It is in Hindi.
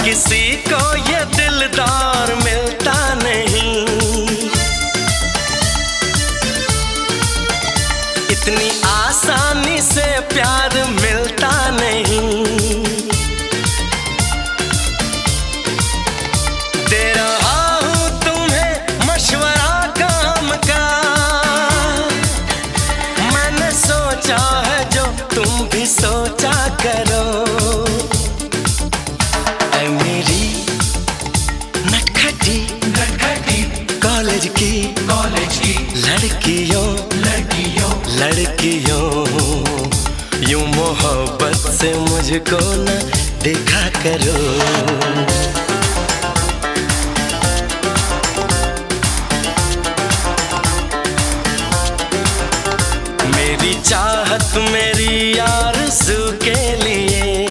किसी को ये दिलदार मिलता नहीं, इतनी आसानी से प्यार मिलता नहीं। दे रहा हूं तुम्हें मशवरा काम का, मैंने सोचा है जो तुम भी सोचा करो। ऐ मेरी नटखटी कॉलेज की लड़कियों यूं मोहब्बत से मुझको न देखा करो। मेरी चाहत मेरी आरज़ू के लिए